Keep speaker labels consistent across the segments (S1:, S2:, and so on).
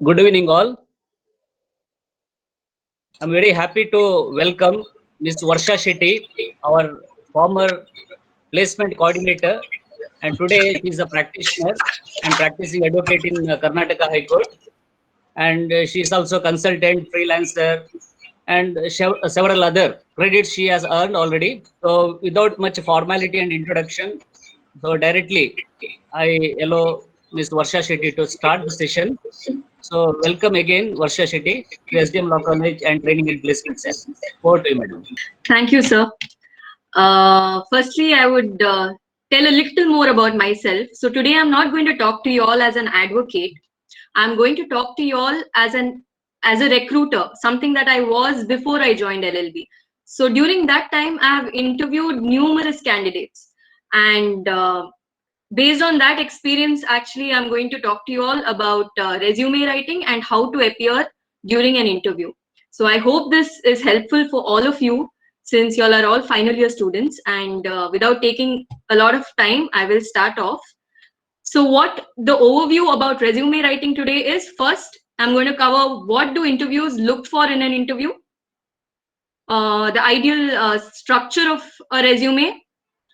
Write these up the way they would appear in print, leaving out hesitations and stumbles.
S1: Good evening, all. I'm very happy to welcome Ms. Varsha Shetty, our former placement coordinator, and today she is a practitioner and practicing advocate in Karnataka High Court. And she is also consultant, freelancer, and several other credits she has earned already. So, without much formality and introduction, so directly I allow Ms. Varsha Shetty to start the session. So, welcome again, Varsha Shetty, to SDM Law College and Training and Placement Cell. Over to you, madam.
S2: Thank you, sir. Firstly, I would tell a little more about myself. So today I'm not going to talk to you all as an advocate. I'm going to talk to you all as a recruiter, something that I was before I joined LLB. So during that time, I have interviewed numerous candidates, and based on that experience, actually, I'm going to talk to you all about resume writing and how to appear during an interview. So I hope this is helpful for all of you, since you all are all final year students. And without taking a lot of time, I will start off. So what the overview about resume writing today is: first, I'm going to cover what do interviews look for in an interview, the ideal structure of a resume,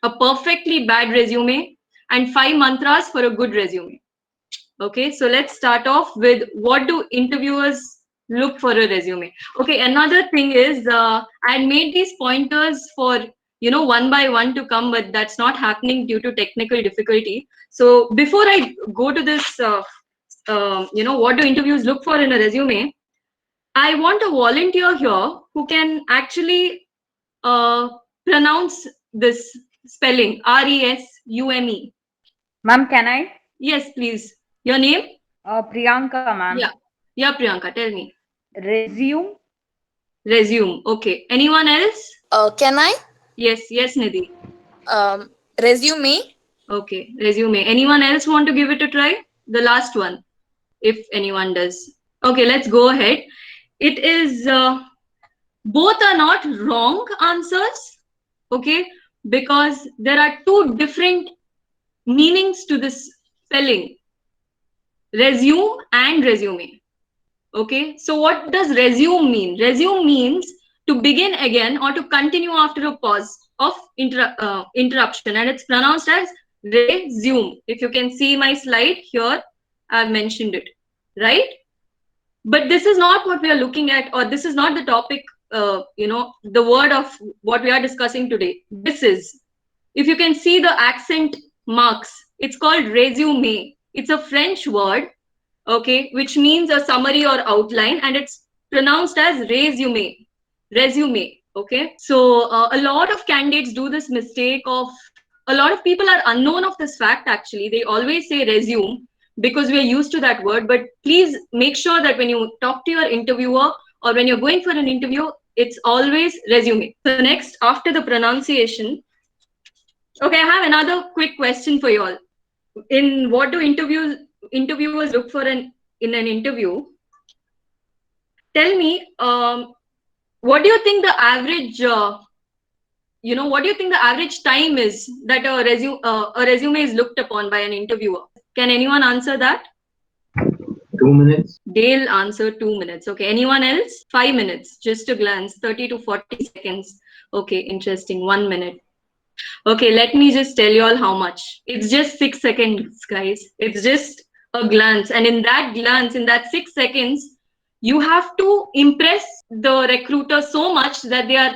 S2: a perfectly bad resume, and 5 mantras for a good resume. Okay, so let's start off with what do interviewers look for a resume. Okay, another thing is I made these pointers for one by one to come, but that's not happening due to technical difficulty. So before I go to this, what do interviews look for in a resume, I want a volunteer here who can actually pronounce this spelling, RESUME.
S3: Ma'am, can I?
S2: Yes, please. Your name?
S3: Priyanka, ma'am.
S2: Yeah, Priyanka, tell me.
S3: Resume.
S2: Resume. Okay. Anyone else?
S4: Can I?
S2: Yes, Nidhi.
S4: Resume.
S2: Okay, resume. Anyone else want to give it a try? The last one, if anyone does. Okay, let's go ahead. It is, both are not wrong answers, okay? Because there are two different meanings to this spelling. Resume and resume. Okay, so what does resume mean? Resume means to begin again or to continue after a pause of interruption, and it's pronounced as resume. If you can see my slide here, I've mentioned it, right? But this is not what we are looking at, or this is not the topic, the word of what we are discussing today. This is, if you can see the accent marks, it's called resume. It's a French word, okay, which means a summary or outline, and it's pronounced as resume. Okay. So a lot of candidates do this mistake of, a lot of people are unknown of this fact. Actually, they always say resume because we are used to that word. But please make sure that when you talk to your interviewer or when you're going for an interview, it's always resume. So next, after the pronunciation, okay, I have another quick question for you all. In what do interviewers look for in an interview? Tell me, what do you think the average, what do you think the average time is that a resume is looked upon by an interviewer? Can anyone answer that?
S5: 2 minutes.
S2: They'll answer 2 minutes. Okay. Anyone else? 5 minutes. Just a glance. 30 to 40 seconds. Okay. Interesting. 1 minute. Okay. Let me just tell you all how much. It's just 6 seconds, guys. It's just a glance. And in that glance, in that 6 seconds, you have to impress the recruiter so much that they are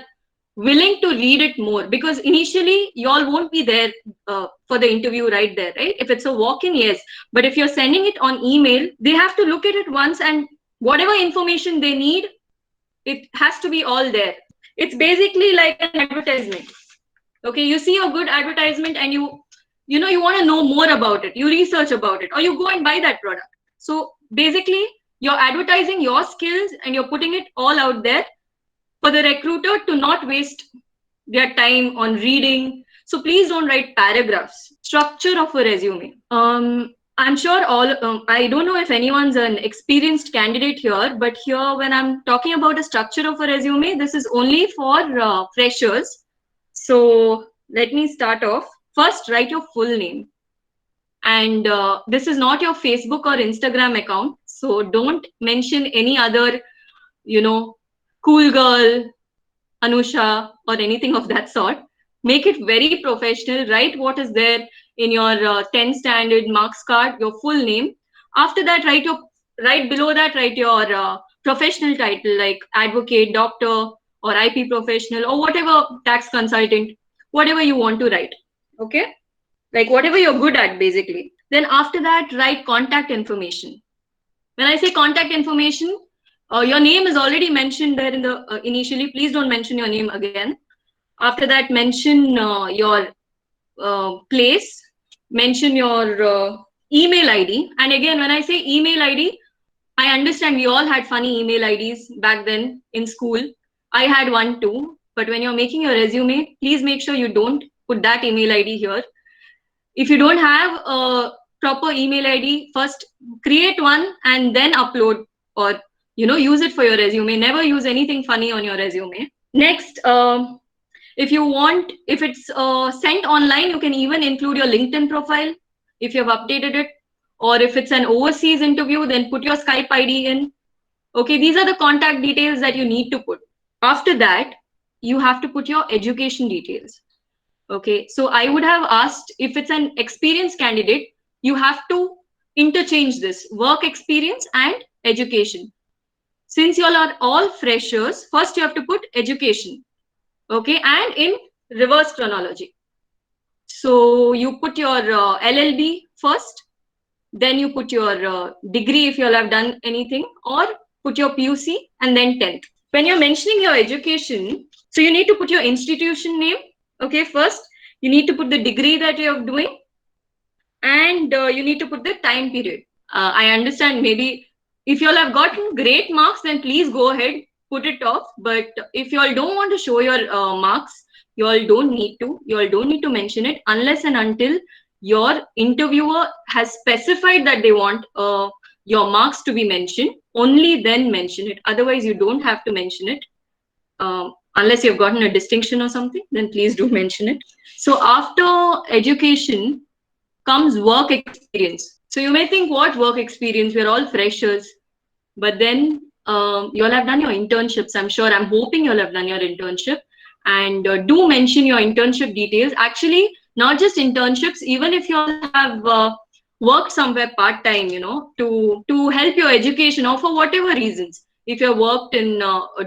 S2: willing to read it more, because initially y'all won't be there for the interview right there, right? If it's a walk-in, yes, but if you're sending it on email, they have to look at it once, and whatever information they need, it has to be all there. It's basically like an advertisement. Okay, you see a good advertisement and you want to know more about it, you research about it, or you go and buy that product. So basically you're advertising your skills and you're putting it all out there for the recruiter to not waste their time on reading. So please don't write paragraphs. Structure of a resume. I'm sure I don't know if anyone's an experienced candidate here, but here when I'm talking about the structure of a resume, this is only for freshers. So let me start off. First, write your full name. And this is not your Facebook or Instagram account. So don't mention any other, cool girl, Anusha, or anything of that sort. Make it very professional. Write what is there in your 10th standard marks card, your full name. After that, right below that, write your professional title like advocate, doctor, or IP professional, or whatever, tax consultant, whatever you want to write. Okay? Like whatever you're good at, basically. Then after that, write contact information. When I say contact information, your name is already mentioned there in the initially. Please don't mention your name again. After that, mention your place, mention your email ID. And again, when I say email ID, I understand we all had funny email IDs back then in school. I had one too. But when you're making your resume, please make sure you don't put that email ID here. If you don't have a proper email ID, first create one and then upload, or use it for your resume. Never use anything funny on your resume. Next, if it's sent online, you can even include your LinkedIn profile if you have updated it. Or if it's an overseas interview, then put your Skype ID in. Okay, these are the contact details that you need to put. After that, you have to put your education details. Okay, so I would have asked, if it's an experienced candidate, you have to interchange this work experience and education. Since you all are all freshers, first you have to put education. Okay, and in reverse chronology. So you put your LLB first, then you put your degree if you all have done anything, or put your PUC and then 10th. When you're mentioning your education, so you need to put your institution name. Okay, first you need to put the degree that you're doing, and you need to put the time period. I understand maybe if you all have gotten great marks, then please go ahead, put it off. But if you all don't want to show your marks, you all don't need to mention it unless and until your interviewer has specified that they want your marks to be mentioned. Only then mention it. Otherwise, you don't have to mention it. Unless you've gotten a distinction or something, then please do mention it. So after education comes work experience. So you may think, what work experience? We're all freshers. But then you all have done your internships. I'm hoping you all have done your internship. And do mention your internship details. Actually, not just internships, even if you all have worked somewhere part-time, to help your education or for whatever reasons. If you have worked in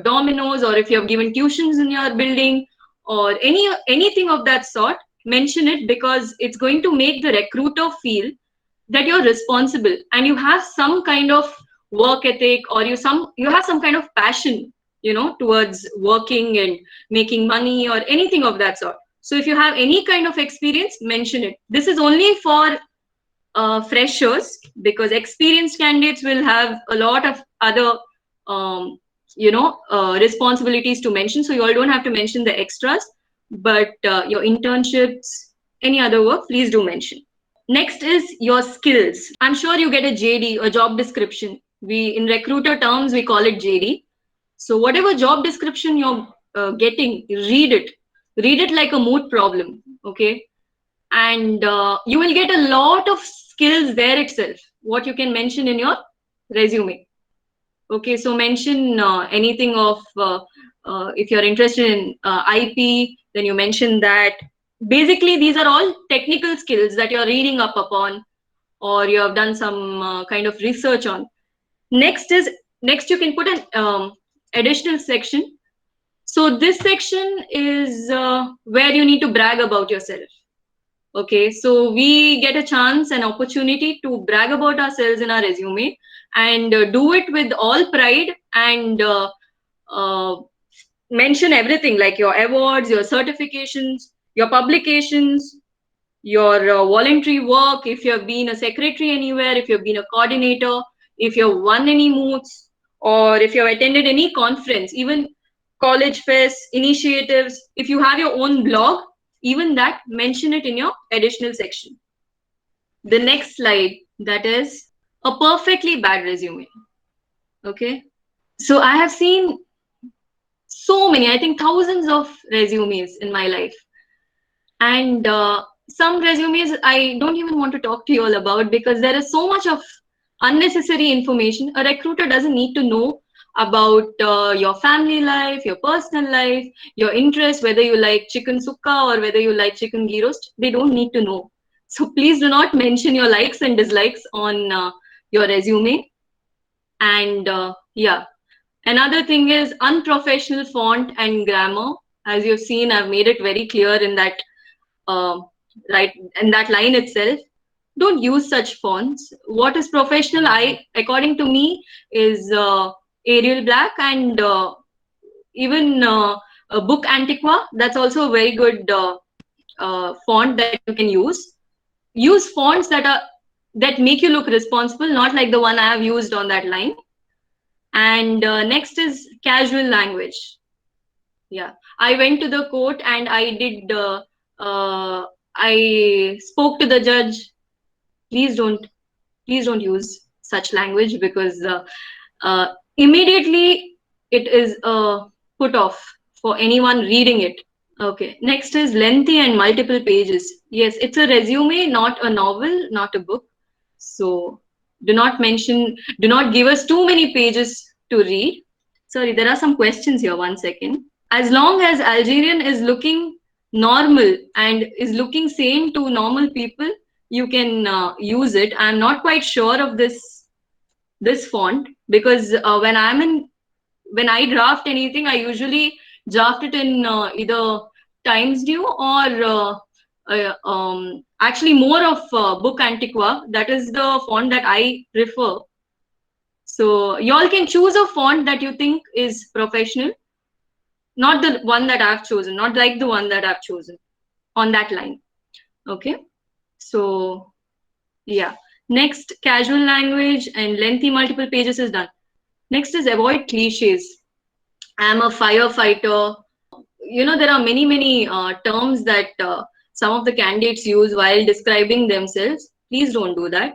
S2: Domino's, or if you have given tuitions in your building, or anything of that sort, mention it, because it's going to make the recruiter feel that you're responsible and you have some kind of work ethic, or you have some kind of passion, towards working and making money or anything of that sort. So if you have any kind of experience, mention it. This is only for freshers, because experienced candidates will have a lot of other responsibilities to mention. So you all don't have to mention the extras, but your internships, any other work, please do mention. Next is your skills. I'm sure you get a JD, a job description. In recruiter terms, we call it JD. So whatever job description you're getting, read it. Read it like a moot problem, okay? And you will get a lot of skills there itself, what you can mention in your resume. Okay, so mention anything of, if you're interested in IP, then you mention that. Basically, these are all technical skills that you're reading up upon, or you have done some kind of research on. Next you can put an additional section. So this section is where you need to brag about yourself. Okay, so we get a chance, an opportunity to brag about ourselves in our resume, and do it with all pride, and mention everything like your awards, your certifications, your publications, your voluntary work, if you have been a secretary anywhere, if you've been a coordinator, if you've won any moots, or if you've attended any conference, even college fests, initiatives. If you have your own blog, even that, mention it in your additional section. The next slide, that is a perfectly bad resume. Okay, so I have seen so many, I think thousands of resumes in my life, and some resumes I don't even want to talk to you all about, because there is so much of unnecessary information. A recruiter doesn't need to know about your family life, your personal life, your interests, whether you like chicken sukka or whether you like chicken ghee roast. They don't need to know. So please do not mention your likes and dislikes on your resume. And yeah, another thing is unprofessional font and grammar. As you've seen, I've made it very clear in that right in that line itself. Don't use such fonts. What is professional, according to me, is Arial Black and even Book Antiqua. That's also a very good font that you can use. Use fonts that make you look responsible, not like the one I have used on that line. And next is casual language. Yeah, I went to the court and I did. I spoke to the judge. Please don't use such language, because immediately it is a put off for anyone reading it. Okay, next is lengthy and multiple pages. Yes, it's a resume, not a novel, not a book. So do not give us too many pages to read. Sorry, there are some questions here. 1 second. As long as Algerian is looking normal and is looking same to normal people, you can use it. I'm not quite sure of this font, because when I draft anything, I usually draft it in either Times New or actually more of Book Antiqua. That is the font that I prefer. So y'all can choose a font that you think is professional, not the one that I've chosen, not like the one that I've chosen on that line. Okay, so yeah. Next, casual language and lengthy multiple pages is done. Next is avoid cliches. I'm a firefighter. You know, there are many terms that some of the candidates use while describing themselves. Please don't do that.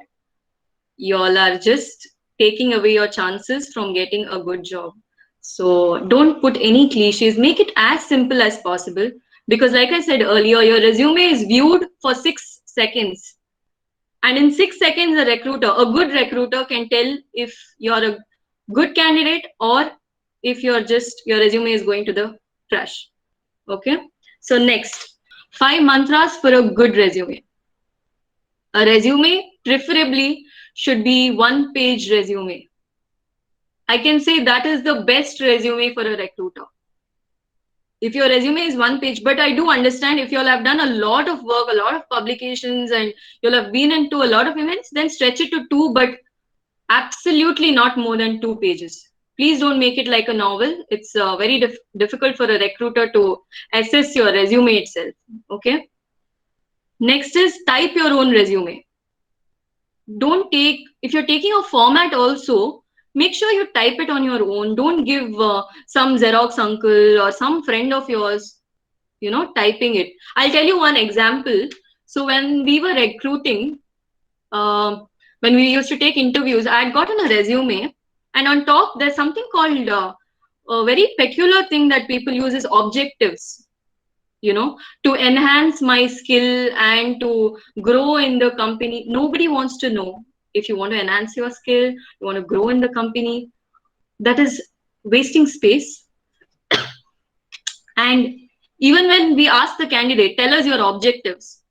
S2: Y'all are just taking away your chances from getting a good job. So don't put any cliches. Make it as simple as possible, because like I said earlier, your resume is viewed for 6 seconds. And in 6 seconds, a good recruiter can tell if you're a good candidate or if your resume is going to the trash. Okay. So next, 5 mantras for a good resume. A resume preferably should be 1-page resume. I can say that is the best resume for a recruiter. If your resume is 1 page, but I do understand if you all have done a lot of work, a lot of publications, and you'll have been into a lot of events, then stretch it to 2, but absolutely not more than 2 pages. Please don't make it like a novel. It's very difficult for a recruiter to assess your resume itself. Okay. Next is type your own resume. If you're taking a format also, make sure you type it on your own. Don't give some Xerox uncle or some friend of yours, typing it. I'll tell you one example. So when we were recruiting, when we used to take interviews, I had gotten a resume, and on top there's something called a very peculiar thing that people use is objectives. To enhance my skill and to grow in the company. Nobody wants to know if you want to enhance your skill, you want to grow in the company. That is wasting space. And even when we asked the candidate, tell us your objectives,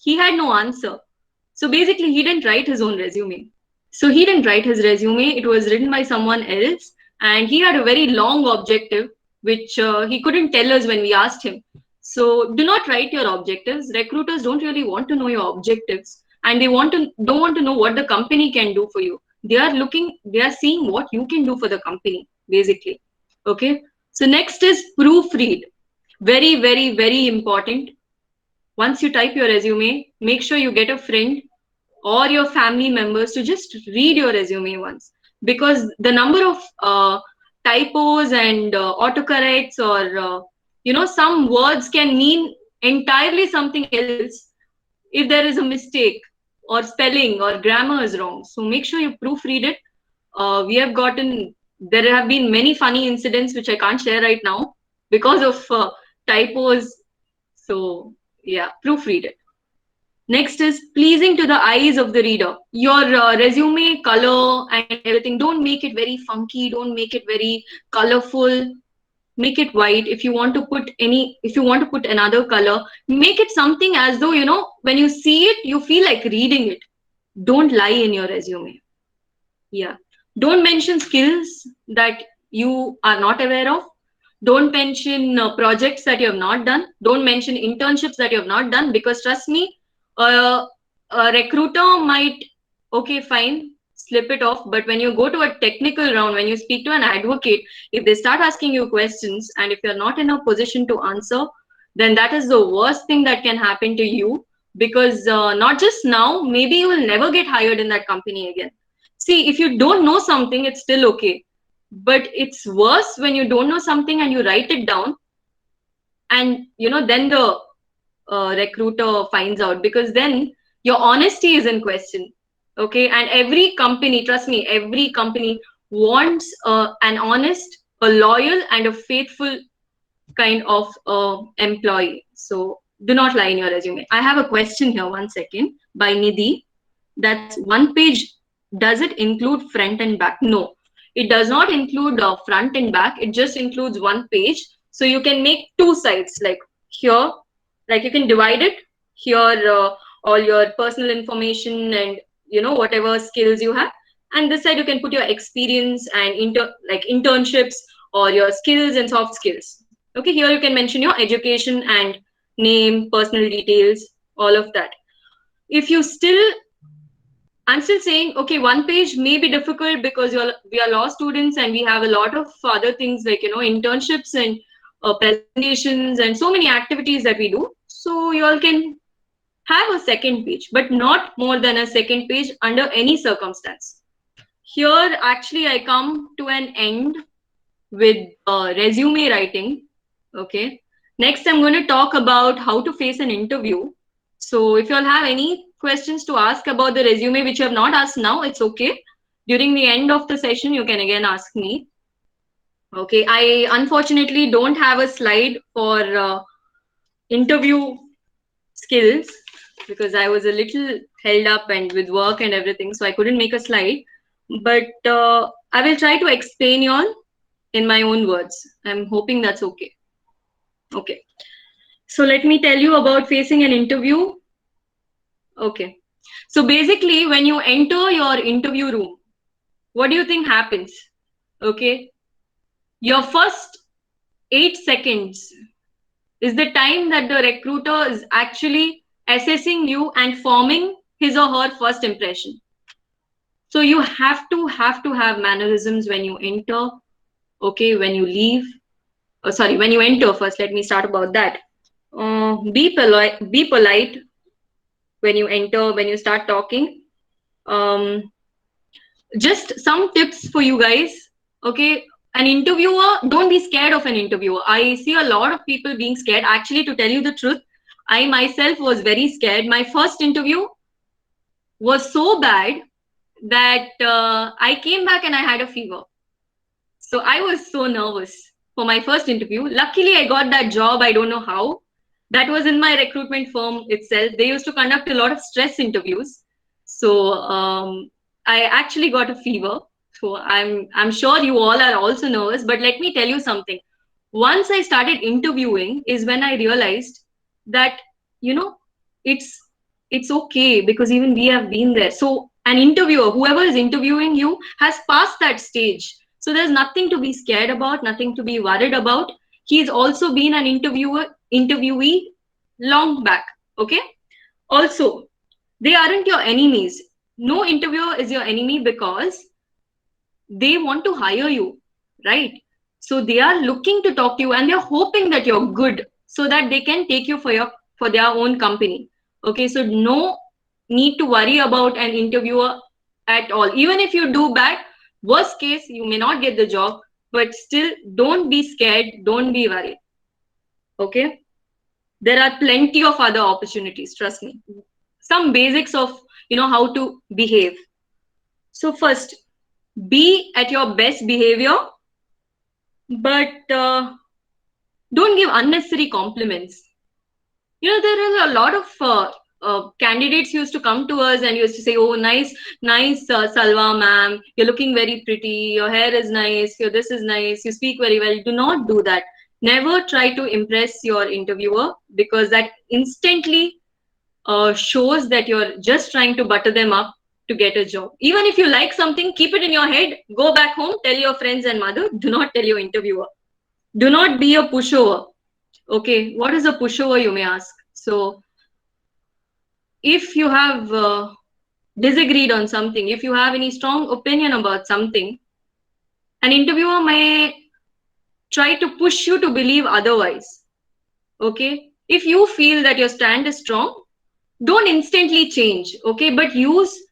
S2: he had no answer. So basically, he didn't write his own resume. It was written by someone else, and he had a very long objective, which he couldn't tell us when we asked him. So do not write your objectives. Recruiters don't really want to know your objectives, and they don't want to know what the company can do for you. They are seeing what you can do for the company, basically. Okay. So next is proofread. Very, very, very important. Once you type your resume, make sure you get a friend or your family members to just read your resume once, because the number of typos and autocorrects or some words can mean entirely something else if there is a mistake or spelling or grammar is wrong. So make sure you proofread it. There have been many funny incidents which I can't share right now because of typos. So yeah, proofread it. Next is pleasing to the eyes of the reader. Your resume color and everything, don't make it very funky, don't make it very colorful. Make it white. If you want to put another color, make it something as though, when you see it, you feel like reading it. Don't lie in your resume. Yeah. Don't mention skills that you are not aware of. Don't mention projects that you have not done. Don't mention internships that you have not done, because trust me, a recruiter might, okay, fine, slip it off. But when you go to a technical round, when you speak to an advocate, if they start asking you questions and if you're not in a position to answer, then that is the worst thing that can happen to you. Because not just now, maybe you will never get hired in that company again. See, if you don't know something, it's still okay. But it's worse when you don't know something and you write it down, and then the recruiter finds out, because then your honesty is in question. Okay, and every company, trust me, every company wants an honest, a loyal, and a faithful kind of employee. So do not lie in your resume. I have a question here, 1 second, by Nidhi. That's one page. Does it include front and back? No, it does not include front and back. It just includes one page. So you can make two sides, like here, like you can divide it here, all your personal information and whatever skills you have, and this side you can put your experience and internships or your skills and soft skills. Okay, here you can mention your education and name, personal details, all of that. If you still, I'm still saying, okay, one page may be difficult because we are law students and we have a lot of other things like, internships and presentations and so many activities that we do. So you all can have a second page, but not more than a second page under any circumstance. Here, actually, I come to an end with resume writing. Okay. Next, I'm going to talk about how to face an interview. So if you all have any questions to ask about the resume, which you have not asked now, it's okay. During the end of the session, you can again ask me. Okay, I unfortunately don't have a slide for interview skills because I was a little held up and with work and everything, so I couldn't make a slide. But I will try to explain you all in my own words. I'm hoping that's okay. Okay. So let me tell you about facing an interview. Okay. So basically, when you enter your interview room, what do you think happens? Okay. Your first 8 seconds is the time that the recruiter is actually assessing you and forming his or her first impression. So you have to have mannerisms when you enter. Okay. When you leave. Oh, sorry, when you enter first, let me start about that. Be polite when you enter, when you start talking. Just some tips for you guys. Okay, an interviewer, don't be scared of an interviewer. I see a lot of people being scared. Actually, to tell you the truth, I myself was very scared. My first interview was so bad that I came back and I had a fever. So I was so nervous for my first interview. Luckily, I got that job. I don't know how. That was in my recruitment firm itself. They used to conduct a lot of stress interviews. So I actually got a fever. So I'm sure you all are also nervous. But let me tell you something. Once I started interviewing is when I realized that, it's okay, because even we have been there. So an interviewer, whoever is interviewing you, has passed that stage. So there's nothing to be scared about, nothing to be worried about. He's also been an interviewee long back. Okay. Also, they aren't your enemies. No interviewer is your enemy because they want to hire you, right? So they are looking to talk to you and they're hoping that you're good so that they can take you for their own company. Okay. So no need to worry about an interviewer at all. Even if you do bad, worst case, you may not get the job, but still don't be scared. Don't be worried. Okay. There are plenty of other opportunities. Trust me. Some basics of, how to behave. So first, be at your best behavior, but don't give unnecessary compliments. There is a lot of candidates used to come to us and used to say, oh, nice, Salwa ma'am, you're looking very pretty, your hair is nice, this is nice, you speak very well. Do not do that. Never try to impress your interviewer, because that instantly shows that you're just trying to butter them up to get a job. Even if you like something, keep it in your head, go back home, tell your friends and mother, do not tell your interviewer. Do not be a pushover. Okay, what is a pushover, you may ask? So if you have disagreed on something, if you have any strong opinion about something, an interviewer may try to push you to believe otherwise. Okay, if you feel that your stand is strong, don't instantly change. Okay, but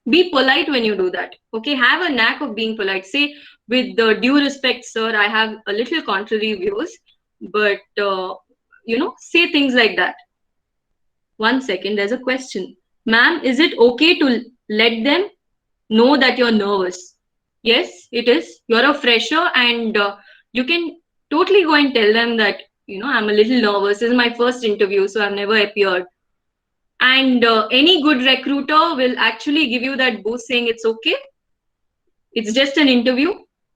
S2: be polite when you do that. Okay, have a knack of being polite. Say, with the due respect, sir, I have a little contrary views, but say things like that. 1 second, there's a question. Ma'am, is it okay to let them know that you're nervous? Yes, it is. You're a fresher, and you can totally go and tell them that, I'm a little nervous. This is my first interview, so I've never appeared. And any good recruiter will actually give you that boost saying it's okay. It's just an interview.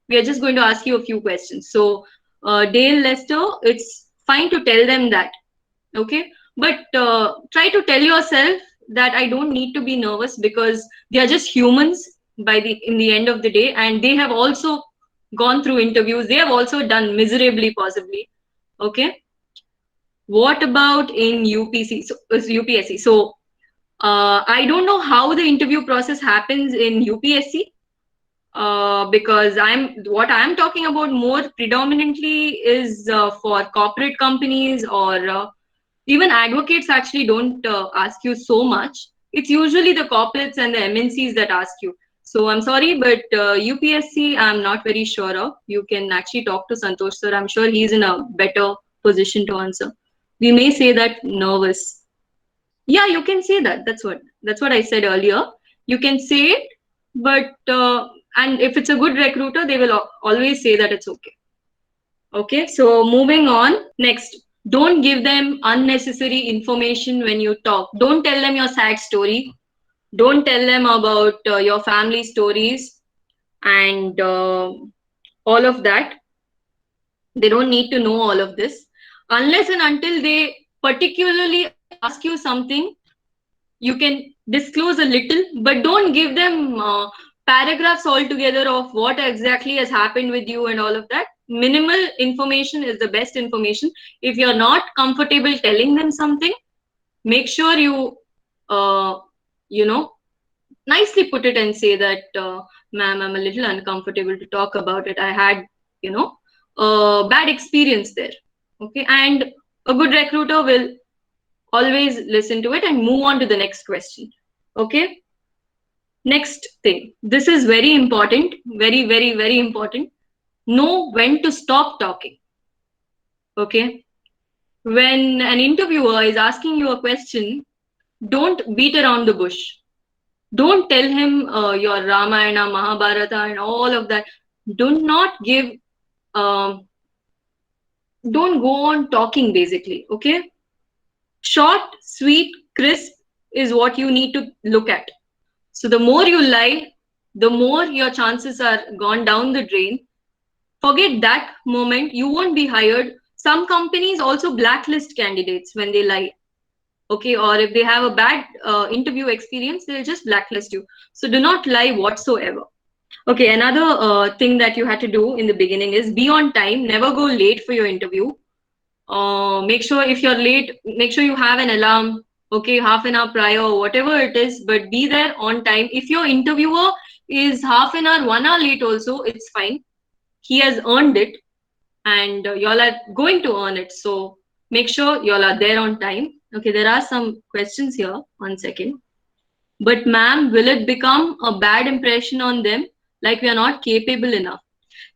S2: We are just going to ask you a few questions. So Dale, Lester, it's fine to tell them that. Okay. But try to tell yourself that I don't need to be nervous, because they are just humans in the end of the day, and they have also gone through interviews. They have also done miserably, possibly. Okay. What about in UPSC? So I don't know how the interview process happens in UPSC, because what I'm talking about more predominantly is for corporate companies, or even advocates actually don't ask you so much. It's usually the corporates and the MNCs that ask you. So I'm sorry, but UPSC, I'm not very sure of. You can actually talk to Santosh sir. I'm sure he's in a better position to answer. We may say that nervous. Yeah, you can say that. That's what I said earlier. You can say it, but and if it's a good recruiter, they will always say that it's okay. Okay, so moving on. Next, don't give them unnecessary information when you talk. Don't tell them your sad story. Don't tell them about your family stories and all of that. They don't need to know all of this. Unless and until they particularly ask you something, you can disclose a little, but don't give them paragraphs altogether of what exactly has happened with you and all of that. Minimal information is the best information. If you're not comfortable telling them something, make sure you, nicely put it and say that, ma'am, I'm a little uncomfortable to talk about it. I had, a bad experience there. Okay, and a good recruiter will always listen to it and move on to the next question. Okay, next thing. This is very important, very, very, very important. Know when to stop talking. Okay, when an interviewer is asking you a question, don't beat around the bush. Don't tell him your Ramayana, Mahabharata, and all of that. Do not give. Don't go on talking, basically. Okay, short, sweet, crisp is what you need to look at. So the more you lie, the more your chances are gone down the drain. Forget that moment. You won't be hired. Some companies also blacklist candidates when they lie. Okay, or if they have a bad interview experience, they'll just blacklist you. So do not lie whatsoever. Okay, another thing that you had to do in the beginning is be on time. Never go late for your interview. Make sure if you're late, make sure you have an alarm. Okay, half an hour prior or whatever it is, but be there on time. If your interviewer is half an hour, 1 hour late also, it's fine. He has earned it, and y'all are going to earn it. So make sure y'all are there on time. Okay, there are some questions here. 1 second. But ma'am, will it become a bad impression on them? Like we are not capable enough?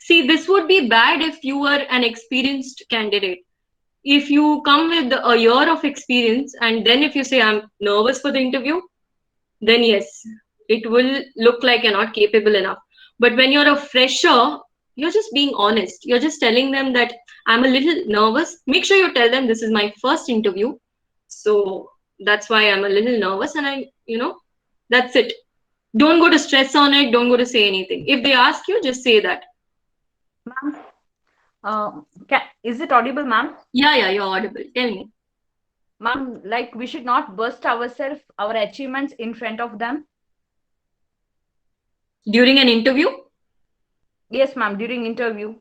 S2: See, this would be bad if you were an experienced candidate. If you come with a year of experience and then if you say I'm nervous for the interview, then yes, it will look like you're not capable enough. But when you're a fresher, you're just being honest. You're just telling them that I'm a little nervous. Make sure you tell them this is my first interview. So that's why I'm a little nervous, and that's it. Don't go to stress on it. Don't go to say anything. If they ask you, just say that.
S3: Ma'am, is it audible, ma'am?
S2: Yeah, you're audible. Tell me.
S3: Ma'am, like we should not burst ourselves, our achievements in front of them.
S2: During an interview?
S3: Yes, ma'am, during interview.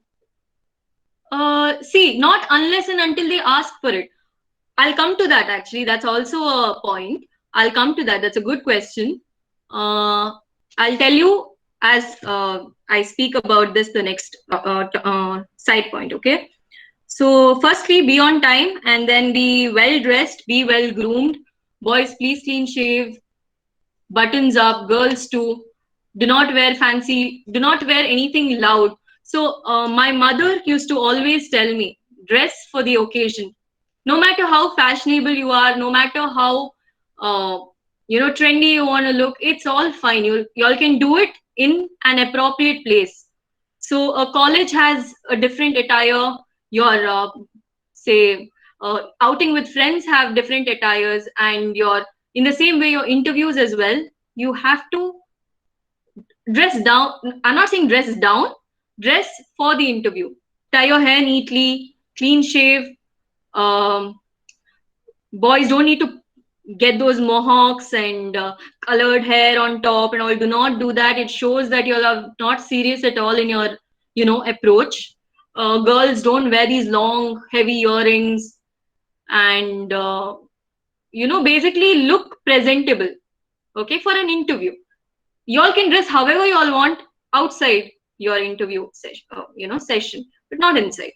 S2: See, not unless and until they ask for it. I'll come to that actually. That's also a point. I'll come to that. That's a good question. I'll tell you as I speak about this, the next side point, okay? So firstly, be on time, and then be well-dressed, be well-groomed. Boys, please clean shave, buttons up, girls too. Do not wear fancy, do not wear anything loud. So my mother used to always tell me, dress for the occasion. No matter how fashionable you are, no matter how trendy you want to look, it's all fine. You all can do it in an appropriate place. So a college has a different attire. Your outing with friends have different attires, and in the same way your interviews as well. You have to dress down. I'm not saying dress down. Dress for the interview. Tie your hair neatly, clean shave. Boys don't need to get those mohawks and colored hair on top and all. Do not do that. It shows that you are not serious at all in your approach. Girls don't wear these long heavy earrings, and basically look presentable, okay, for an interview. Y'all can dress however you all want outside your interview session, but not inside.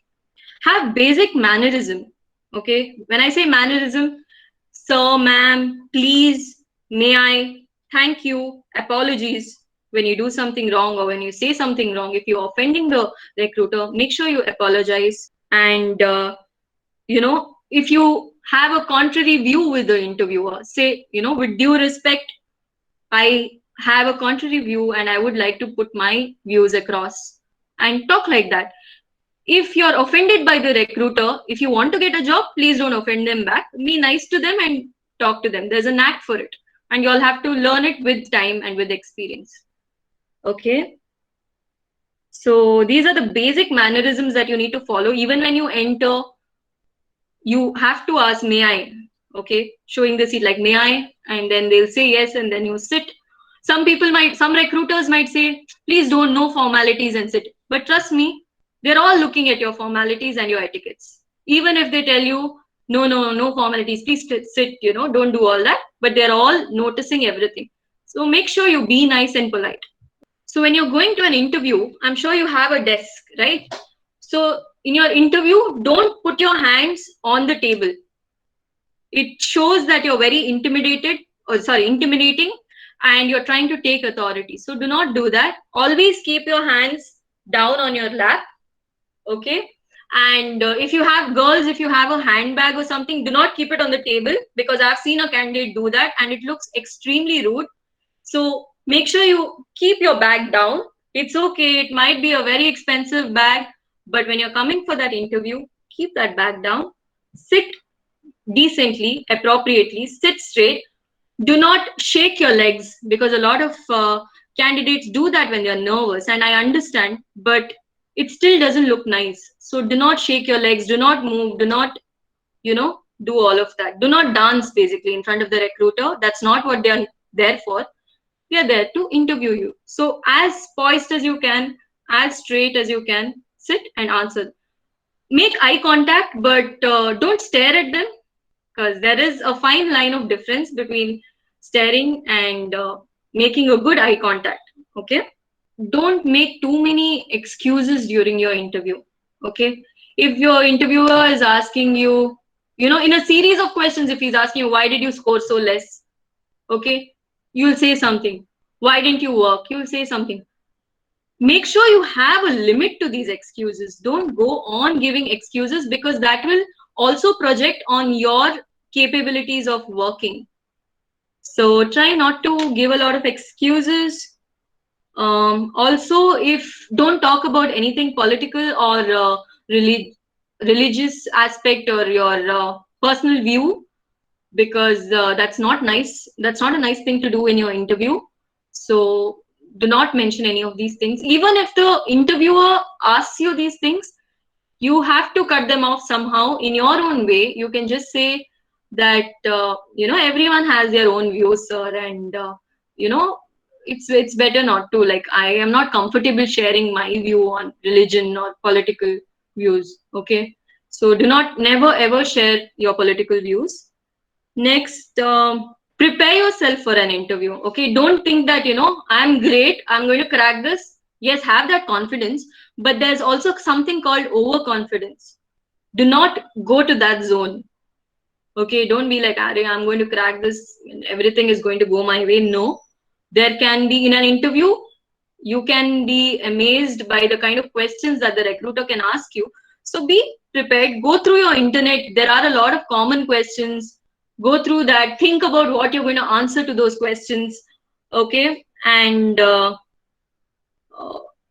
S2: Have basic mannerism, okay? When I say mannerism, sir, ma'am, please, may I, thank you, apologies. When you do something wrong or when you say something wrong, if you're offending the recruiter, make sure you apologize. And if you have a contrary view with the interviewer, say, with due respect, I have a contrary view and I would like to put my views across, and talk like that. If you're offended by the recruiter, if you want to get a job, please don't offend them back. Be nice to them and talk to them. There's a knack for it, and you'll have to learn it with time and with experience. Okay. So these are the basic mannerisms that you need to follow. Even when you enter, you have to ask, may I? Okay, showing the seat like, may I? And then they'll say yes, and then you sit. Some recruiters might say, please don't, no formalities, and sit. But trust me, they're all looking at your formalities and your etiquettes. Even if they tell you, no formalities, please sit, don't do all that. But they're all noticing everything. So make sure you be nice and polite. So when you're going to an interview, I'm sure you have a desk, right? So in your interview, don't put your hands on the table. It shows that you're very intimidating, and you're trying to take authority. So do not do that. Always keep your hands down on your lap, okay? And if you have a handbag or something, do not keep it on the table, because I've seen a candidate do that and it looks extremely rude. So make sure you keep your bag down. It's okay, it might be a very expensive bag, but when you're coming for that interview, keep that bag down. Sit decently, appropriately, sit straight. Do not shake your legs, because a lot of candidates do that when they're nervous, and I understand, but it still doesn't look nice. So do not shake your legs, do not move, do not, do all of that. Do not dance basically in front of the recruiter. That's not what they're there for. They're there to interview you. So as poised as you can, as straight as you can, sit and answer. Make eye contact, but don't stare at them, because there is a fine line of difference between staring and making a good eye contact, okay? Don't make too many excuses during your interview, okay? If your interviewer is asking you, in a series of questions, if he's asking you, why did you score so less? Okay, you'll say something. Why didn't you work? You'll say something. Make sure you have a limit to these excuses. Don't go on giving excuses, because that will also project on your capabilities of working. So try not to give a lot of excuses. Also, don't talk about anything political or religious aspect or your personal view. because that's not nice. That's not a nice thing to do in your interview. So do not mention any of these things. Even if the interviewer asks you these things, you have to cut them off somehow in your own way. You can just say that everyone has their own views, sir, and it's better not to. Like, I am not comfortable sharing my view on religion or political views. Okay, so do not never ever share your political views. Next, prepare yourself for an interview. Okay, don't think that I'm great, I'm going to crack this. Yes, have that confidence, but there's also something called overconfidence. Do not go to that zone. Okay, don't be like, I'm going to crack this and everything is going to go my way. No, there can be, in an interview, you can be amazed by the kind of questions that the recruiter can ask you. So be prepared. Go through your internet. There are a lot of common questions. Go through that. Think about what you're going to answer to those questions. Okay, and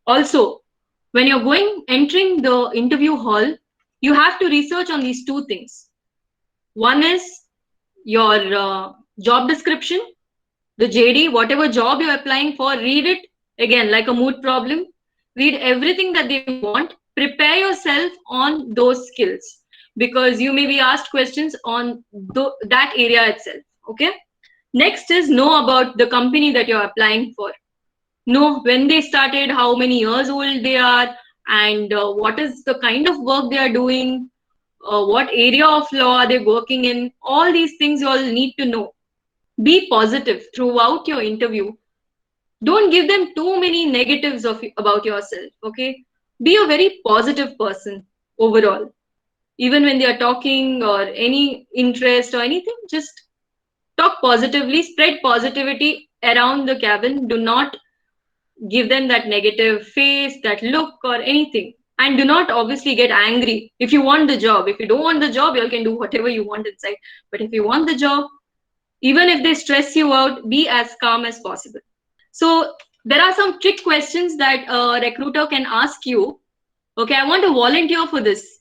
S2: also, when you're entering the interview hall, you have to research on these two things. One is your job description, the JD, whatever job you're applying for, read it again like a mood problem. Read everything that they want. Prepare yourself on those skills, because you may be asked questions on that area itself. Okay. Next is know about the company that you're applying for. Know when they started, how many years old they are, and what is the kind of work they are doing, what area of law are they working in. All these things you all need to know. Be positive throughout your interview. Don't give them too many negatives about yourself. Okay, be a very positive person overall. Even when they are talking or any interest or anything, just talk positively, spread positivity around the cabin. Do not give them that negative face, that look or anything. And do not obviously get angry if you want the job. If you don't want the job, you can do whatever you want inside. But if you want the job, even if they stress you out, be as calm as possible. So there are some trick questions that a recruiter can ask you. Okay, I want to volunteer for this.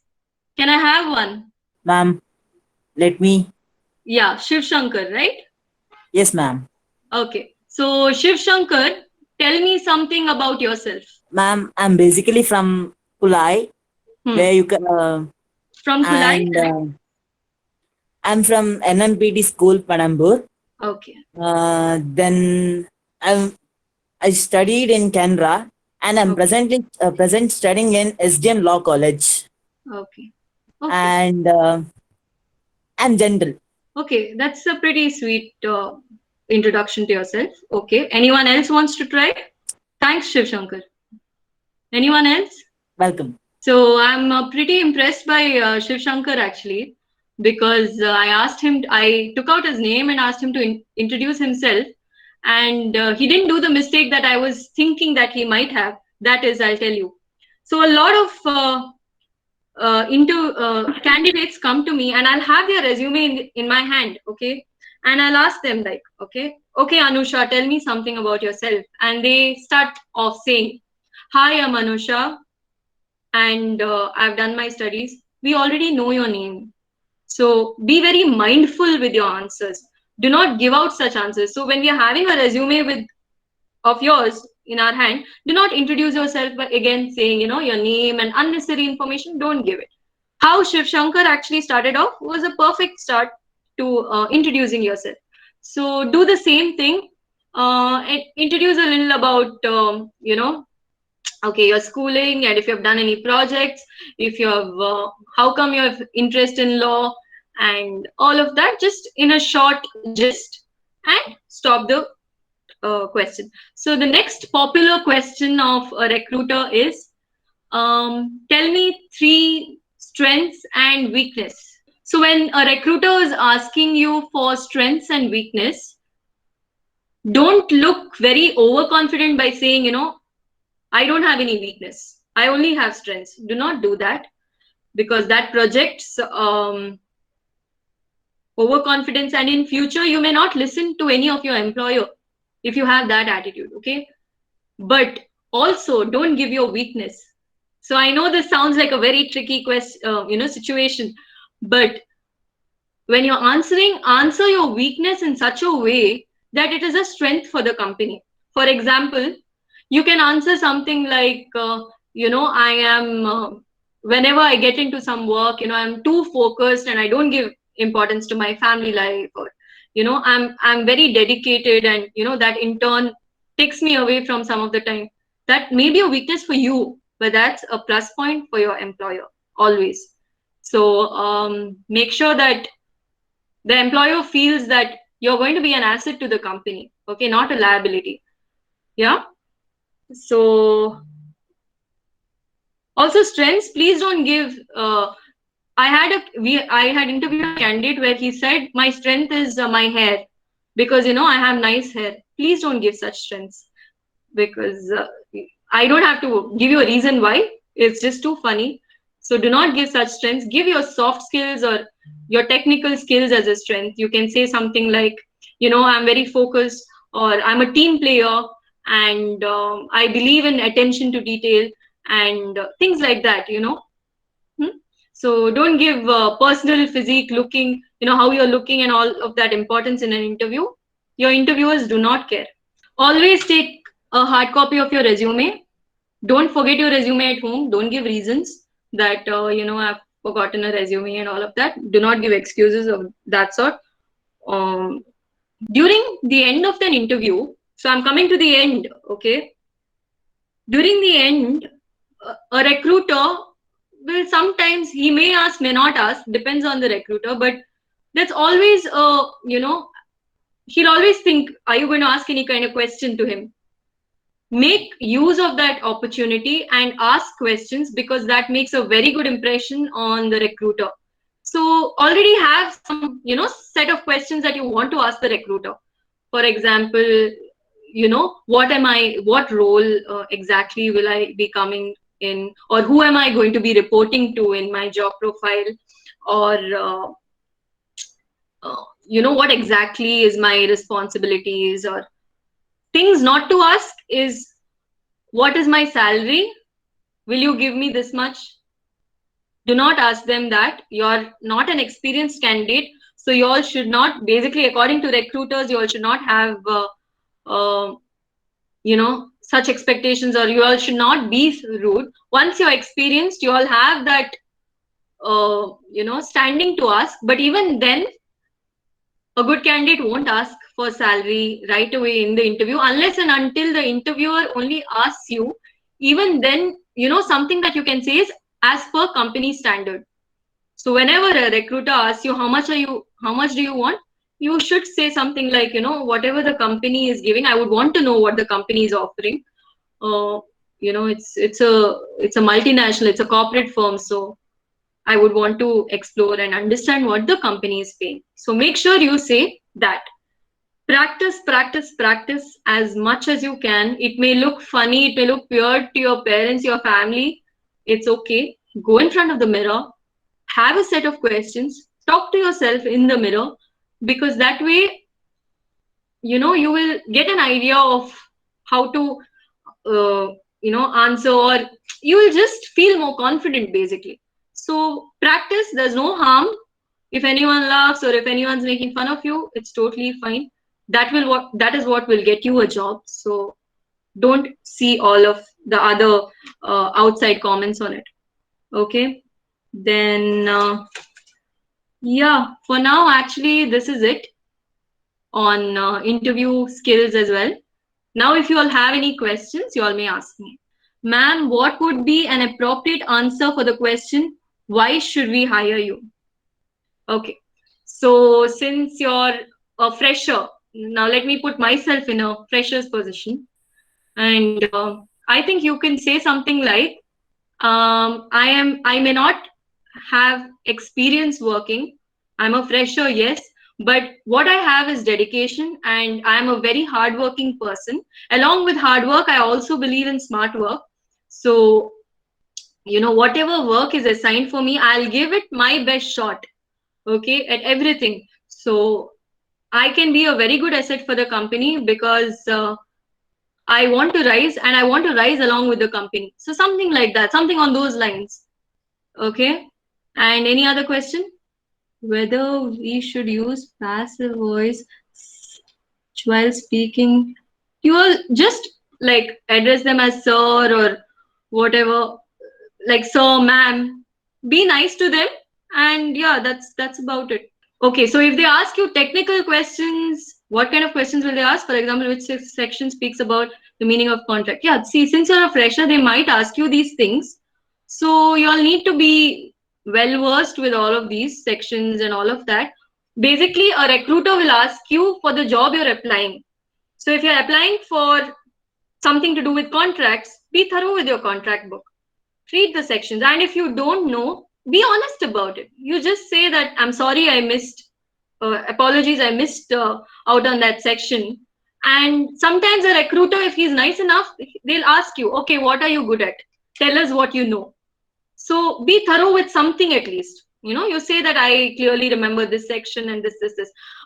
S2: Can I have one?
S6: Ma'am, let me.
S2: Yeah, Shiv Shankar, right?
S6: Yes, ma'am.
S2: Okay. So Shiv Shankar, tell me something about yourself.
S6: Ma'am, I'm basically from Kulai, where you can.
S2: From Kulai?
S6: And I'm from NNPT School, Panambur.
S2: Okay.
S6: Then I studied in Canberra, and I'm present studying in SDM Law College.
S2: Okay.
S6: And I'm gentle.
S2: Okay, that's a pretty sweet introduction to yourself. Okay. Anyone else wants to try? Thanks, Shiv Shankar. Anyone else?
S6: Welcome.
S2: So I'm pretty impressed by Shiv Shankar actually, because I took out his name and asked him to introduce himself, and he didn't do the mistake that I was thinking that he might have. That is, I'll tell you. So a lot of candidates come to me, and I'll have their resume in my hand. Okay. And I'll ask them like, okay, Anusha, tell me something about yourself. And they start off saying, hi, I'm Anusha, and I've done my studies. We already know your name. So be very mindful with your answers. Do not give out such answers. So when we are having a resume of yours in our hand, do not introduce yourself by again saying, your name and unnecessary information. Don't give it. How Shiv Shankar actually started off was a perfect start to introducing yourself. So do the same thing. Introduce a little about, okay, your schooling, and if you have done any projects, if you have, how come you have interest in law, and all of that, just in a short gist, and stop the question. So the next popular question of a recruiter is, tell me 3 strengths and weakness. So when a recruiter is asking you for strengths and weakness, don't look very overconfident by saying, I don't have any weakness, I only have strengths. Do not do that, because that projects overconfidence, and in future you may not listen to any of your employer if you have that attitude. Okay. But also don't give your weakness. So I know this sounds like a very tricky question, situation, but When you're answering, answer your weakness in such a way that it is a strength for the company. For example, you can answer something like, I am, whenever I get into some work, I'm too focused and I don't give importance to my family life, or, I'm very dedicated, and, that in turn takes me away from some of the time. That may be a weakness for you, but that's a plus point for your employer, always. So make sure that the employer feels that you're going to be an asset to the company, okay, not a liability. Yeah. So also strengths, please don't give. I had interviewed a candidate where he said my strength is my hair, because I have nice hair. Please don't give such strengths, because I don't have to give you a reason why. It's just too funny. So do not give such strengths. Give your soft skills or your technical skills as a strength. You can say something like, I'm very focused, or I'm a team player, and I believe in attention to detail, and things like that, So don't give personal physique looking, how you're looking and all of that importance in an interview. Your interviewers do not care. Always take a hard copy of your resume. Don't forget your resume at home. Don't give reasons that, I've forgotten a resume and all of that. Do not give excuses of that sort. During the end of an interview, so I'm coming to the end, okay? During the end, a recruiter will sometimes, he may ask, may not ask, depends on the recruiter, but that's always, he'll always think, are you going to ask any kind of question to him? Make use of that opportunity and ask questions, because that makes a very good impression on the recruiter. So already have some, set of questions that you want to ask the recruiter. For example, what role exactly will I be coming in, or who am I going to be reporting to in my job profile, or what exactly is my responsibilities. Or things not to ask is, what is my salary? Will you give me this much? Do not ask them that. You're not an experienced candidate, so you all should not, basically according to recruiters, you all should not have such expectations, or you all should not be rude. Once you're experienced, you all have that standing to ask. But even then, a good candidate won't ask for salary right away in the interview, unless and until the interviewer only asks you. Even then, something that you can say is, as per company standard. So whenever a recruiter asks you, how much do you want, you should say something like, whatever the company is giving, I would want to know what the company is offering. It's a multinational, it's a corporate firm, so I would want to explore and understand what the company is paying. So make sure you say that. Practice, practice, practice as much as you can. It may look funny, it may look weird to your parents, your family. It's okay. Go in front of the mirror, have a set of questions, talk to yourself in the mirror, because that way, you will get an idea of how to, answer, or you will just feel more confident, basically. So practice, there's no harm. If anyone laughs or if anyone's making fun of you, it's totally fine. That is what will get you a job. So don't see all of the other outside comments on it. Okay. Then, for now, actually, this is it on interview skills as well. Now, if you all have any questions, you all may ask me. Ma'am, what would be an appropriate answer for the question, why should we hire you? Okay. So since you're a fresher, now let me put myself in a fresher's position. And I think you can say something like, I may not have experience working. I'm a fresher, yes, but what I have is dedication, and I'm a very hardworking person. Along with hard work, I also believe in smart work. So, whatever work is assigned for me, I'll give it my best shot, okay, at everything. So I can be a very good asset for the company, because I want to rise, and I want to rise along with the company. So something like that, something on those lines. Okay. And any other question? whether we should use passive voice while speaking. You will just like address them as sir or whatever, like sir, ma'am. Be nice to them, and yeah, that's about it. Okay, so if they ask you technical questions, what kind of questions will they ask? For example, which section speaks about the meaning of contract? Yeah, see, since you're a fresher, they might ask you these things. So you all need to be well versed with all of these sections and all of that. Basically, a recruiter will ask you for the job you're applying. So if you're applying for something to do with contracts, be thorough with your contract book. Read the sections. And if you don't know, be honest about it. You just say that, I'm sorry, I missed, apologies, I missed out on that section. And sometimes a recruiter, if he's nice enough, they'll ask you, okay, what are you good at? Tell us what you know. So be thorough with something at least. You know, you say that I clearly remember this section and this.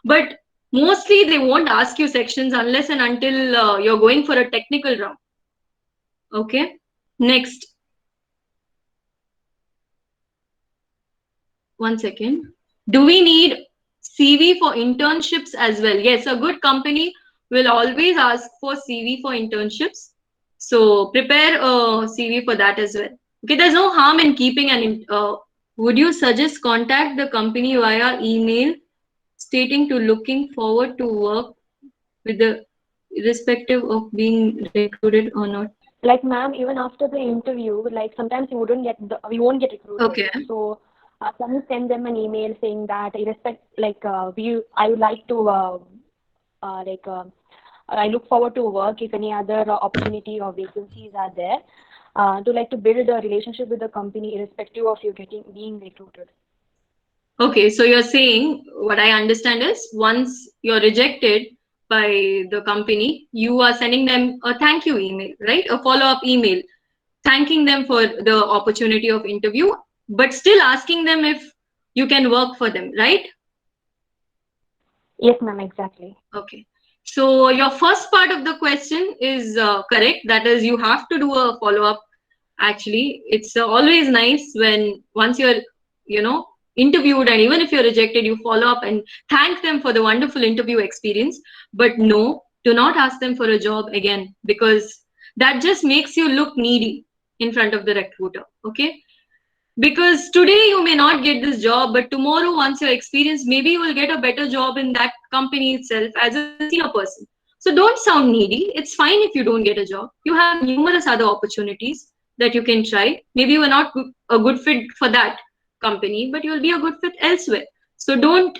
S2: But mostly they won't ask you sections unless and until you're going for a technical round. Okay, next. One second. Do we need CV for internships as well? Yes, a good company will always ask for CV for internships. So prepare a CV for that as well. Okay, there's no harm in keeping an. Would you suggest contact the company via email stating to looking forward to work with the irrespective of being recruited or not?
S7: Like, ma'am, even after the interview, like sometimes we won't get recruited.
S2: Okay.
S7: So can you send them an email saying that I would like to I look forward to work if any other opportunity or vacancies are there, to build a relationship with the company irrespective of you being recruited.
S2: Okay, so you're saying, what I understand is, once you're rejected by the company, you are sending them a thank you email, right? A follow-up email, thanking them for the opportunity of interview, but still asking them if you can work for them, right?
S7: Yes, ma'am, exactly.
S2: Okay. So your first part of the question is correct. That is, you have to do a follow-up. Actually, it's always nice when once you're, interviewed, and even if you're rejected, you follow up and thank them for the wonderful interview experience. But no, do not ask them for a job again, because that just makes you look needy in front of the recruiter. Okay. Because today you may not get this job, but tomorrow, once you're experienced, maybe you will get a better job in that company itself as a senior person. So don't sound needy. It's fine if you don't get a job. You have numerous other opportunities that you can try. Maybe you are not a good fit for that company, but you'll be a good fit elsewhere. So don't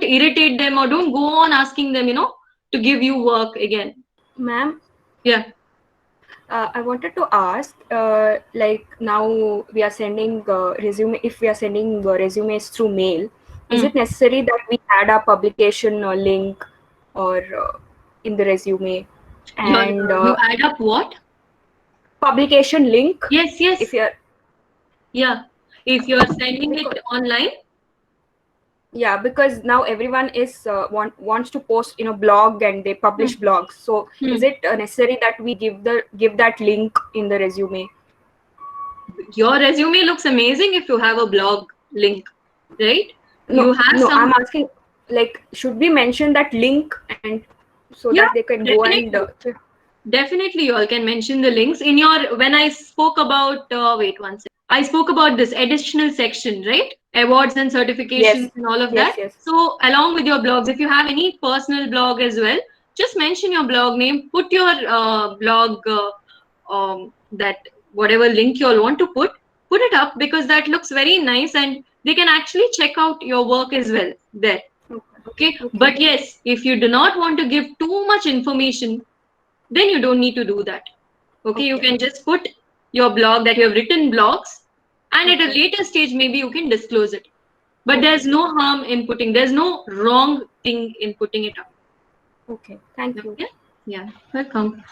S2: irritate them, or don't go on asking them, to give you work again.
S8: Ma'am?
S2: Yeah.
S8: I wanted to ask, now we are sending resume. If we are sending resumes through mail, is it necessary that we add a publication link or in the resume? And
S2: you add up what?
S8: Publication link.
S2: Yes.
S8: If
S2: you're sending it online.
S8: Yeah, because now everyone is wants to post in a blog, and they publish blogs. So is it necessary that we give that link in the resume?
S2: Your resume looks amazing if you have a blog link, right?
S8: No, I'm asking, should we mention that link and so that they can
S2: definitely.
S8: go and
S2: definitely you all can mention the links in your, when I spoke about wait one second, I spoke about this additional section, right? Awards and certifications and all of that.
S8: Yes.
S2: So along with your blogs, if you have any personal blog as well, just mention your blog name, put your blog that whatever link you all want to put it up, because that looks very nice and they can actually check out your work as well there. Okay. But yes, if you do not want to give too much information, then you don't need to do that. Okay. You can just put your blog that you have written blogs, and at a later stage maybe you can disclose it. But there's no harm in there's no wrong thing in putting it up.
S8: Okay, thank you.
S2: Yeah, welcome.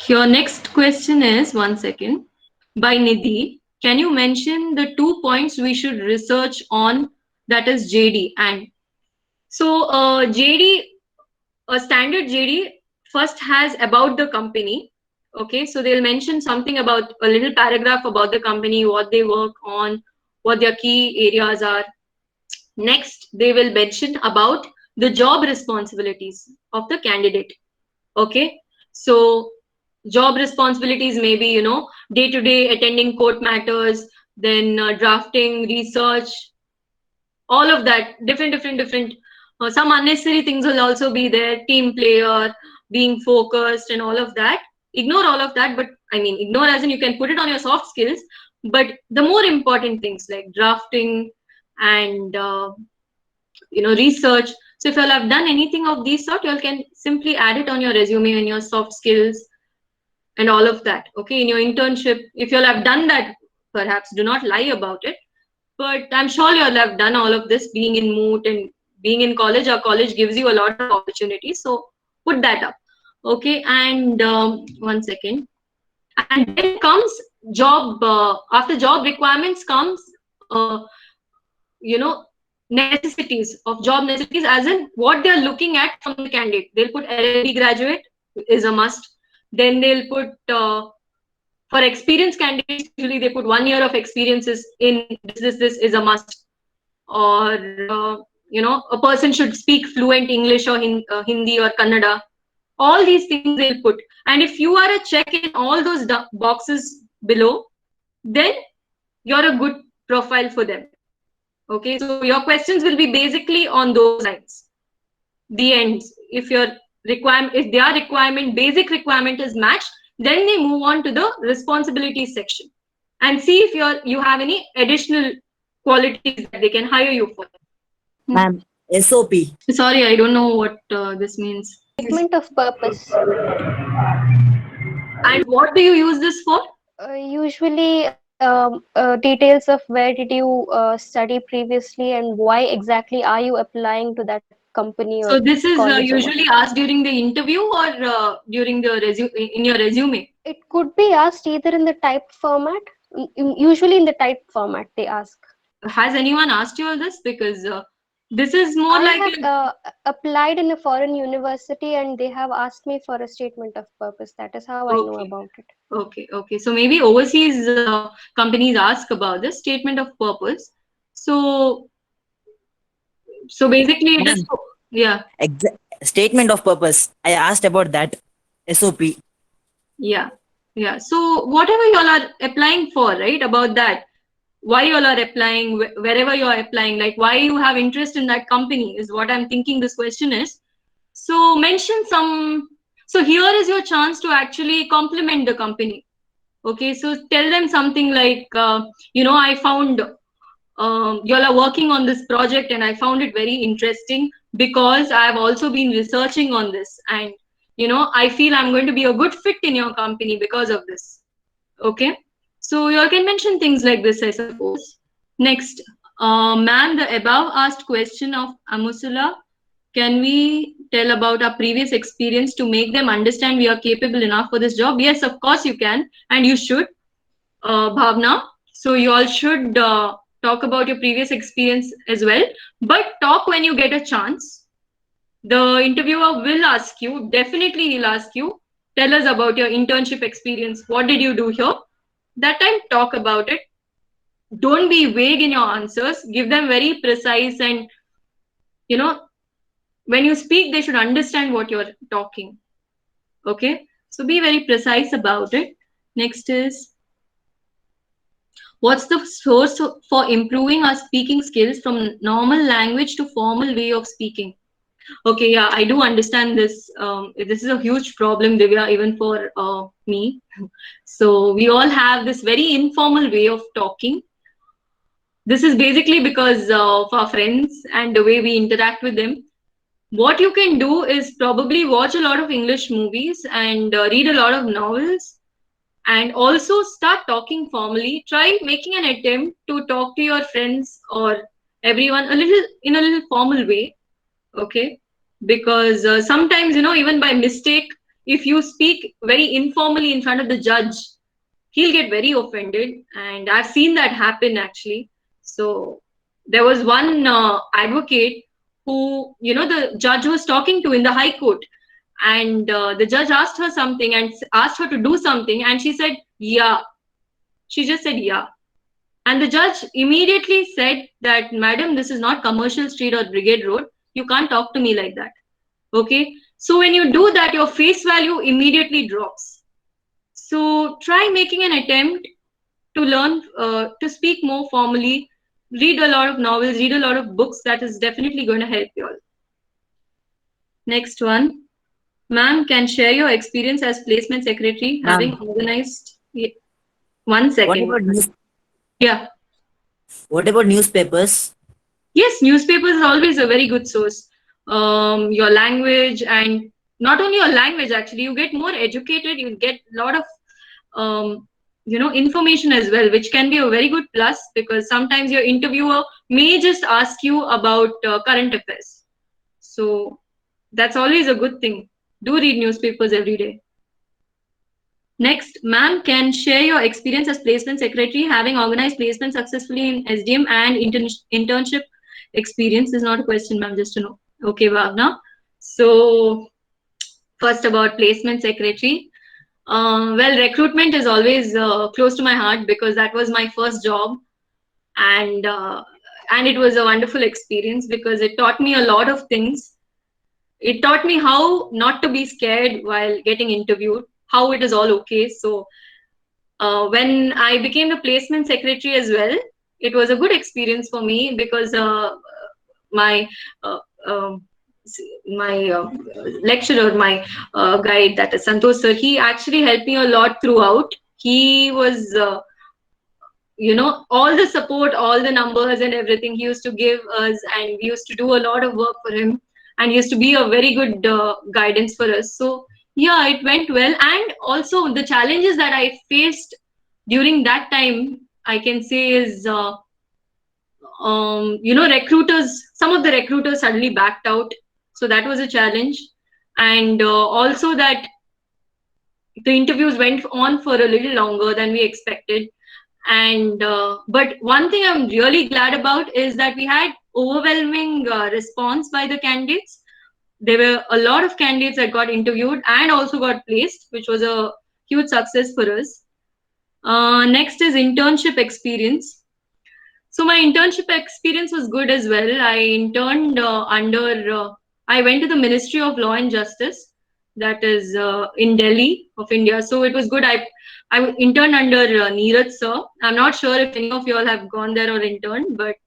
S2: Your next question is, one second, by Nidhi. Can you mention the 2 points we should research on, that is JD? And so JD, a standard JD first has about the company. Okay, so they'll mention something about a little paragraph about the company, what they work on, what their key areas are. Next, they will mention about the job responsibilities of the candidate. Okay, so job responsibilities may be, you know, day-to-day attending court matters, then drafting, research, all of that, different. Some unnecessary things will also be there, team player, being focused and all of that. Ignore all of that, but I mean, ignore as in you can put it on your soft skills, but the more important things like drafting and, you know, research. So if you all have done anything of these sort, you all can simply add it on your resume and your soft skills and all of that. Okay, in your internship, if you all have done that, perhaps do not lie about it. But I'm sure you all have done all of this, being in Moot and being in college. Our college gives you a lot of opportunities, so put that up. Okay, and 1 second. And then comes job, after job requirements comes, you know, necessities of job necessities, as in what they're looking at from the candidate. They'll put LLB graduate is a must. Then they'll put, for experienced candidates, usually they put 1 year of experiences in this is a must. Or, you know, a person should speak fluent English or Hindi or Kannada. All these things they'll put. And if you are a check in all those boxes below, then you're a good profile for them. Okay, so your questions will be basically on those lines. The ends. If your requirement, if their requirement, basic requirement is matched, then they move on to the responsibilities section and see if you have any additional qualities that they can hire you for.
S6: Ma'am, SOP.
S2: Sorry, I don't know what this means.
S9: Statement of purpose.
S2: And what do you use this for?
S9: Usually details of where did you study previously and why exactly are you applying to that company.
S2: So this is usually asked during the interview or during the in your resume?
S9: It could be asked either in the typed format. Usually in the typed format they ask.
S2: Has anyone asked you all this? Because this is more
S9: I have applied in a foreign university and they have asked me for a statement of purpose. That is how I know about it.
S2: Okay. So maybe overseas companies ask about this statement of purpose. So basically it is, yeah.
S6: Statement of purpose. I asked about that. SOP.
S2: Yeah. So whatever you all are applying for, right? About that. Why you all are applying, wherever you are applying, like why you have interest in that company is what I'm thinking this question is. So mention some, so here is your chance to actually compliment the company. Okay, so tell them something like, you know, I found you all are working on this project and I found it very interesting because I have also been researching on this and, you know, I feel I'm going to be a good fit in your company because of this. Okay. So you all can mention things like this, I suppose. Next, ma'am, the above asked question of Amusula, can we tell about our previous experience to make them understand we are capable enough for this job? Yes, of course you can, and you should, Bhavna. So you all should talk about your previous experience as well, but talk when you get a chance. The interviewer will ask you, definitely he'll ask you, tell us about your internship experience. What did you do here? That time, talk about it. Don't be vague in your answers. Give them very precise and, you know, when you speak, they should understand what you're talking. Okay? So be very precise about it. Next is, what's the source for improving our speaking skills from normal language to formal way of speaking? Okay, yeah, I do understand this. This is a huge problem, Divya, even for me. So we all have this very informal way of talking. This is basically because of our friends and the way we interact with them. What you can do is probably watch a lot of English movies and read a lot of novels and also start talking formally. Try making an attempt to talk to your friends or everyone in a little formal way. Okay, because sometimes, you know, even by mistake, if you speak very informally in front of the judge, he'll get very offended, and I've seen that happen actually. So there was one advocate who, you know, the judge was talking to in the High Court, and the judge asked her something and asked her to do something, and she said, yeah. She just said, yeah. And the judge immediately said that, madam, this is not Commercial Street or Brigade Road. You can't talk to me like that. Okay. So when you do that, your face value immediately drops. So try making an attempt to learn to speak more formally. Read a lot of novels, read a lot of books. That is definitely going to help you all. Next one. Ma'am, can share your experience as placement secretary having organized. One
S6: What
S2: second.
S6: about
S2: Yeah.
S6: what about newspapers?
S2: Yes, newspapers is always a very good source. Your language, and not only your language, actually, you get more educated. You get a lot of information as well, which can be a very good plus, because sometimes your interviewer may just ask you about current affairs. So that's always a good thing. Do read newspapers every day. Next, ma'am, can share your experience as placement secretary having organized placement successfully in SDM and internship experience. Is not a question, ma'am, just to know. Okay, Bhavna. So first about placement secretary. Well, recruitment is always close to my heart because that was my first job, and it was a wonderful experience because it taught me a lot of things. It taught me how not to be scared while getting interviewed, how it is all okay. So when I became the placement secretary as well, it was a good experience for me because my lecturer, my guide, that is Santosh sir, he actually helped me a lot throughout. He was all the support, all the numbers and everything he used to give us, and we used to do a lot of work for him, and he used to be a very good guidance for us. So yeah, it went well. And also the challenges that I faced during that time, I can say, is recruiters, some of the recruiters suddenly backed out, so that was a challenge. And also that the interviews went on for a little longer than we expected. And but one thing I'm really glad about is that we had overwhelming response by the candidates. There were a lot of candidates that got interviewed and also got placed, which was a huge success for us. Next is internship experience. So my internship experience was good as well. I interned I went to the Ministry of Law and Justice, that is in Delhi of India. So it was good. I interned under Neeraj sir. I'm not sure if any of you all have gone there or interned, but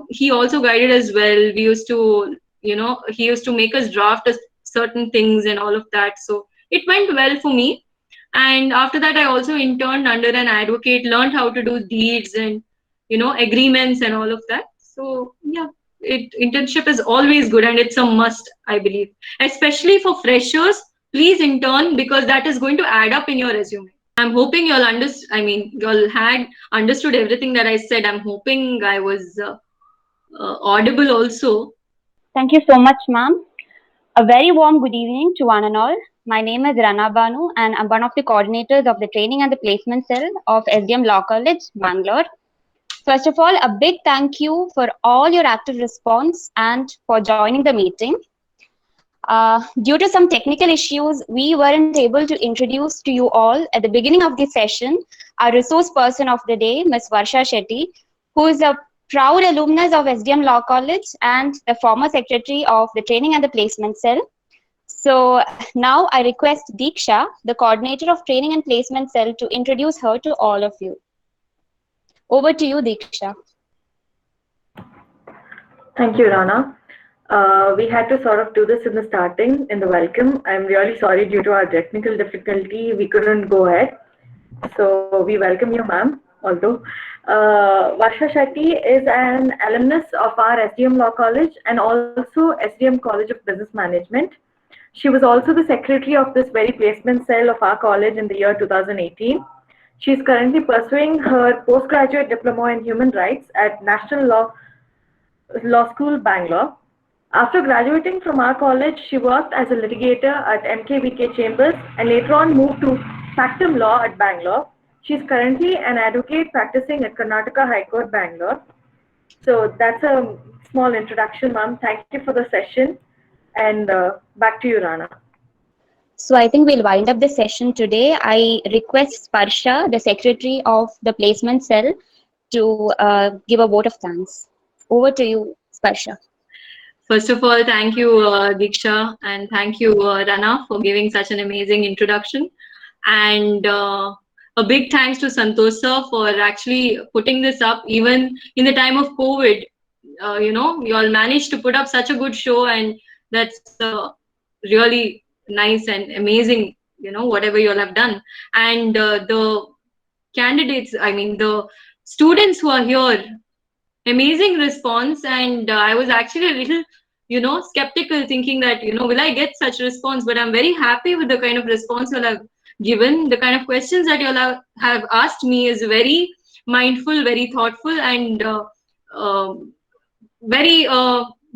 S2: he also guided as well. We used to, he used to make us draft certain things and all of that. So it went well for me. And after that, I also interned under an advocate, learned how to do deeds and, agreements and all of that. So yeah, internship is always good and it's a must, I believe. Especially for freshers, please intern, because that is going to add up in your resume. I'm hoping you'll y'all had understood everything that I said. I'm hoping I was audible also.
S7: Thank you so much, ma'am. A very warm good evening to one and all. My name is Rana Banu and I'm one of the coordinators of the Training and the Placement Cell of SDM Law College, Bangalore. First of all, a big thank you for all your active response and for joining the meeting. Due to some technical issues, we weren't able to introduce to you all at the beginning of the session our resource person of the day, Ms. Varsha Shetty, who is a proud alumnus of SDM Law College and the former secretary of the Training and the Placement Cell. So now I request Deeksha, the coordinator of Training and Placement Cell, to introduce her to all of you. Over to you, Deeksha.
S10: Thank you, Rana. We had to sort of do this in the starting, in the welcome. I'm really sorry, due to our technical difficulty, we couldn't go ahead. So we welcome you, ma'am. Although Varsha Shetty is an alumnus of our SDM Law College and also SDM College of Business Management. She was also the secretary of this very placement cell of our college in the year 2018. She is currently pursuing her postgraduate diploma in human rights at National Law School, Bangalore. After graduating from our college, she worked as a litigator at MKVK Chambers and later on moved to Factum Law at Bangalore. She is currently an advocate practicing at Karnataka High Court, Bangalore. So that's a small introduction, ma'am. Thank you for the session. And back to you, Rana.
S7: So I think we'll wind up the session today. I request Sparsha, the secretary of the placement cell, to give a vote of thanks. Over to you, Sparsha.
S2: First of all, thank you, Diksha, and thank you, Rana, for giving such an amazing introduction. And a big thanks to Santosh sir for actually putting this up, even in the time of COVID. You all managed to put up such a good show, and that's really nice and amazing, whatever you all have done. And the candidates, I mean, the students who are here, amazing response. And I was actually a little skeptical, thinking that will I get such response, but I'm very happy with the kind of response you all have given. The kind of questions that you all have asked me is very mindful, very thoughtful, and very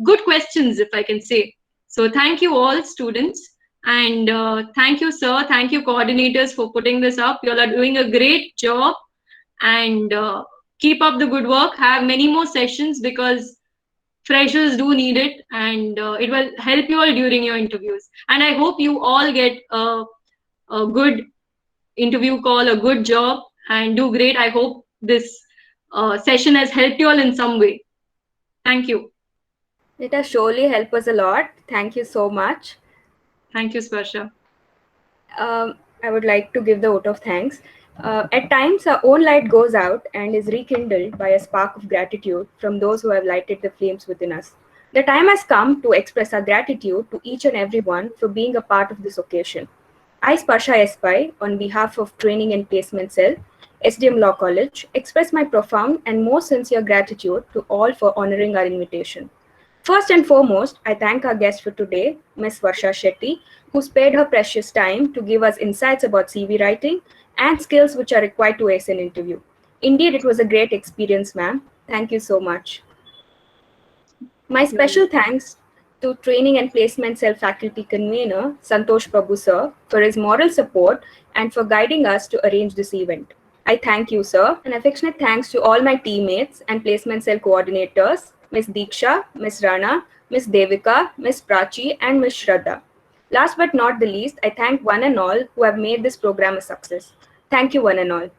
S2: good questions, if I can say. So thank you all students, and thank you sir, thank you coordinators for putting this up. You all are doing a great job, and keep up the good work. Have many more sessions, because freshers do need it, and it will help you all during your interviews. And I hope you all get a good interview call, a good job, and do great. I hope this session has helped you all in some way. Thank you.
S8: It has surely helped us a lot. Thank you so much.
S2: Thank you, Sparsha.
S8: I would like to give the vote of thanks. At times, our own light goes out and is rekindled by a spark of gratitude from those who have lighted the flames within us. The time has come to express our gratitude to each and everyone for being a part of this occasion. I, Sparsha Espai, on behalf of Training and Placement Cell, SDM Law College, express my profound and most sincere gratitude to all for honoring our invitation. First and foremost, I thank our guest for today, Ms. Varsha Shetty, who spared her precious time to give us insights about CV writing and skills which are required to ace an interview. Indeed, it was a great experience, ma'am. Thank you so much. My special thanks to Training and Placement Cell faculty convener, Santosh Prabhu sir, for his moral support and for guiding us to arrange this event. I thank you, sir. An affectionate thanks to all my teammates and placement cell coordinators, Ms. Diksha, Ms. Rana, Ms. Devika, Ms. Prachi, and Ms. Shraddha. Last but not the least, I thank one and all who have made this program a success. Thank you, one and all.